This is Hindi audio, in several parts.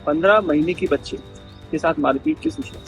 15 महीने की बच्ची के साथ मारपीट की सूचना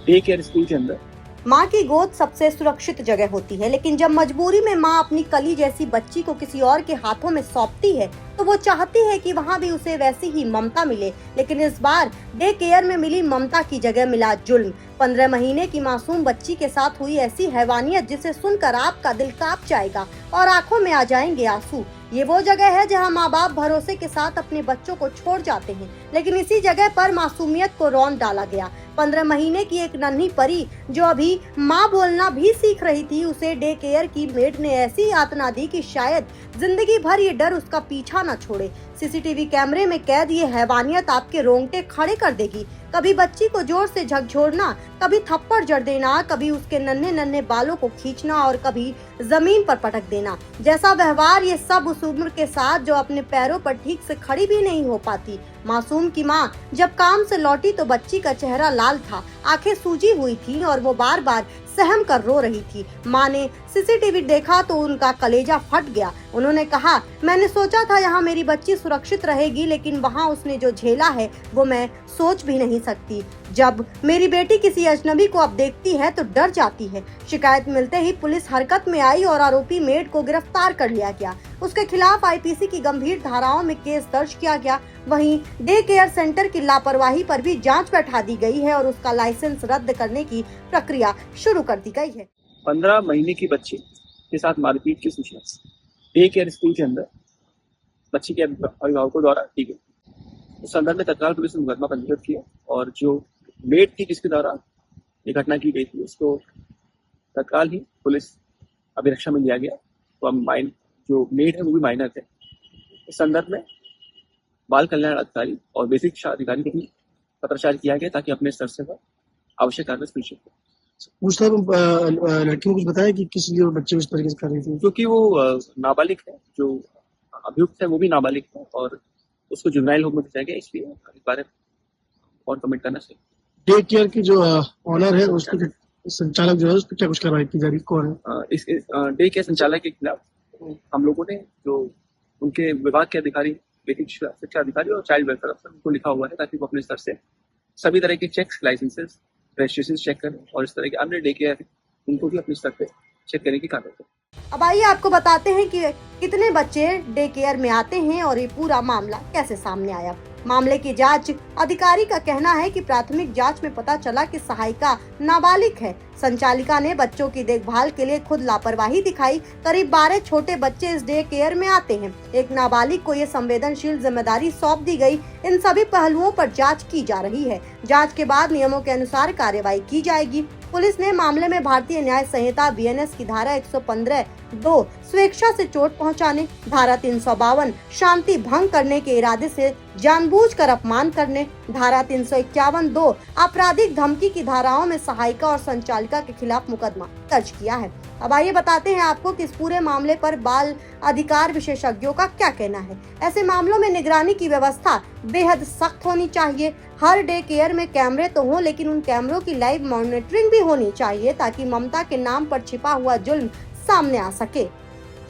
डे केयर स्कूल के अंदर। माँ की गोद सबसे सुरक्षित जगह होती है, लेकिन जब मजबूरी में माँ अपनी कली जैसी बच्ची को किसी और के हाथों में सौंपती है तो वो चाहती है कि वहाँ भी उसे वैसी ही ममता मिले। लेकिन इस बार डे केयर में मिली ममता की जगह मिला जुल्म। 15 महीने की मासूम बच्ची के साथ हुई ऐसी हैवानियत जिसे सुनकर आपका दिल कांप जाएगा और आंखों में आ जाएंगे आंसू। ये वो जगह है जहां माँ बाप भरोसे के साथ अपने बच्चों को छोड़ जाते हैं, लेकिन इसी जगह पर मासूमियत को रौंद डाला गया। 15 महीने की एक नन्ही परी जो अभी माँ बोलना भी सीख रही थी, उसे डे केयर की मेड ने ऐसी यातना दी कि शायद जिंदगी भर ये डर उसका पीछा न छोड़े। सीसीटीवी कैमरे में कैद ये हैवानियत आपके रोंगटे खड़े कर देगी। कभी बच्ची को जोर से झकझोरना, कभी थप्पड़ जड़ देना, कभी उसके नन्हे नन्हे बालों को खींचना और कभी जमीन पर पटक देना। जैसा व्यवहार, ये सब उस उम्र के साथ जो अपने पैरों पर ठीक से खड़ी भी नहीं हो पाती। मासूम की माँ जब काम से लौटी तो बच्ची का चेहरा लाल था, आंखें सूजी हुई थी और वो बार बार सहम कर रो रही थी। माँ ने सीसीटीवी देखा तो उनका कलेजा फट गया। उन्होंने कहा, मैंने सोचा था यहाँ मेरी बच्ची सुरक्षित रहेगी, लेकिन वहाँ उसने जो झेला है वो मैं सोच भी नहीं सकती। जब मेरी बेटी किसी अजनबी को अब देखती है तो डर जाती है। शिकायत मिलते ही पुलिस हरकत में आई और आरोपी मेड को गिरफ्तार कर लिया गया। उसके खिलाफ आईपीसी की गंभीर धाराओं में केस दर्ज किया गया। वहीं डे केयर सेंटर की लापरवाही पर भी जांच बैठा दी गई है और उसका लाइसेंस रद्द करने की प्रक्रिया शुरू कर दी गई है। 15 महीने की बच्ची के साथ मारपीट की सूचना डे केयर स्कूल के अंदर बच्ची के अभिभावकों द्वारा दी गई। उस संदर्भ में तत्काल पुलिस ने मुकदमा पंजीकृत किया और जो मेड थी जिसके द्वारा ये घटना की गई थी उसको तत्काल ही पुलिस अभिरक्षा में लिया गया। तो अब जो मेड है वो भी माइनर थे। इस संदर्भ में बाल कल्याण अधिकारी और बेसिक शिक्षा अधिकारी को भी पत्राचार किया गया ताकि अपने स्तर से आवश्यक कार्रवाई सुनिश्चित हो। उस टाइम लड़की ने कुछ बताया कि किस लिए बच्चे उस तरीके से कर रही थी? क्योंकि वो नाबालिग है, जो अभियुक्त है वो भी नाबालिग है और उसको जुवेनाइल होम में भेजा गया, इसलिए इस बारे और कमेंट करना चाहिए। डे केयर की जो ऑनर है उसके संचालक जो है उस पर क्या कुछ कार्रवाई की जा रही है? कौन है? इस डे केयर संचालक के खिलाफ हम लोगों ने जो उनके विभाग के अधिकारी, बेसिक शिक्षा अधिकारी और चाइल्ड वेलफेयर अफसर, उनको लिखा हुआ है ताकि वो अपने स्तर से सभी तरह के चेक्स, लाइसेंसेस, रजिस्ट्रेशन चेक करें और इस तरह के अन्य डे केयर उनको भी अपने स्तर पे चेक करने की कार्रवाई करें। अब आइए आपको बताते हैं कि कितने बच्चे डे केयर में आते हैं और ये पूरा मामला कैसे सामने आया। मामले की जांच अधिकारी का कहना है कि प्राथमिक जांच में पता चला कि सहायिका नाबालिग है। संचालिका ने बच्चों की देखभाल के लिए खुद लापरवाही दिखाई। करीब 12 छोटे बच्चे इस डे केयर में आते हैं। एक नाबालिग को ये संवेदनशील जिम्मेदारी सौंप दी गई। इन सभी पहलुओं पर जांच की जा रही है। जांच के बाद नियमों के अनुसार कार्रवाई की जाएगी। पुलिस ने मामले में भारतीय न्याय संहिता बीएनएस की धारा 115(2) स्वेच्छा से चोट पहुंचाने, धारा 352 शांति भंग करने के इरादे से जानबूझकर अपमान करने, धारा 351(2) आपराधिक धमकी की धाराओं में सहायिका और संचालिका के खिलाफ मुकदमा दर्ज किया है। अब आइए बताते हैं आपको कि इस पूरे मामले पर बाल अधिकार विशेषज्ञों का क्या कहना है। ऐसे मामलों में निगरानी की व्यवस्था बेहद सख्त होनी चाहिए। हर डे केयर में कैमरे तो हों, लेकिन उन कैमरों की लाइव मॉनिटरिंग भी होनी चाहिए ताकि ममता के नाम पर छिपा हुआ जुल्म सामने आ सके।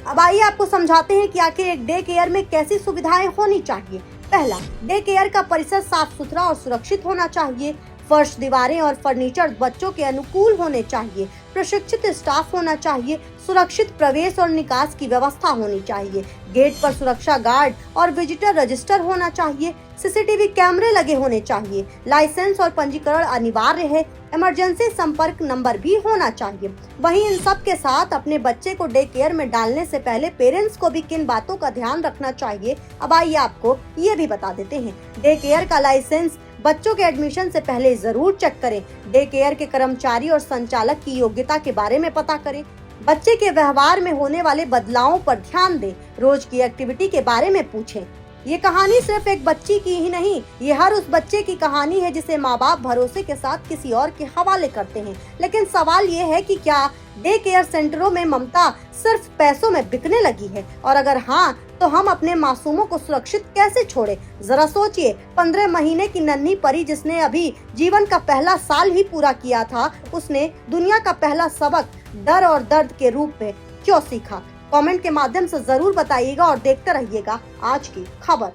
अब आइए आपको समझाते हैं कि आखिर एक डे केयर में कैसी सुविधाएं होनी चाहिए। पहला, डे केयर का परिसर साफ सुथरा और सुरक्षित होना चाहिए। फर्श, दीवारें और फर्नीचर बच्चों के अनुकूल होने चाहिए। प्रशिक्षित स्टाफ होना चाहिए। सुरक्षित प्रवेश और निकास की व्यवस्था होनी चाहिए। गेट पर सुरक्षा गार्ड और विजिटर रजिस्टर होना चाहिए। सीसीटीवी कैमरे लगे होने चाहिए। लाइसेंस और पंजीकरण अनिवार्य है। इमरजेंसी संपर्क नंबर भी होना चाहिए। वहीं इन सब के साथ अपने बच्चे को डे केयर में डालने से पहले पेरेंट्स को भी किन बातों का ध्यान रखना चाहिए, अब आइए आपको ये भी बता देते हैं। डे केयर का लाइसेंस बच्चों के एडमिशन से पहले जरूर चेक करें। डे केयर के कर्मचारी और संचालक की योग्यता के बारे में पता करें। बच्चे के व्यवहार में होने वाले बदलावों पर ध्यान दें। रोज की एक्टिविटी के बारे में पूछें। ये कहानी सिर्फ एक बच्ची की ही नहीं, ये हर उस बच्चे की कहानी है जिसे माँ बाप भरोसे के साथ किसी और के हवाले करते हैं। लेकिन सवाल ये है कि क्या डे केयर सेंटरों में ममता सिर्फ पैसों में बिकने लगी है, और अगर हाँ तो हम अपने मासूमों को सुरक्षित कैसे छोड़े। जरा सोचिए, 15 महीने की नन्ही परी जिसने अभी जीवन का पहला साल ही पूरा किया था, उसने दुनिया का पहला सबक डर और दर्द के रूप में क्यों सीखा। कमेंट के माध्यम से जरूर बताइएगा और देखते रहिएगा आज की खबर।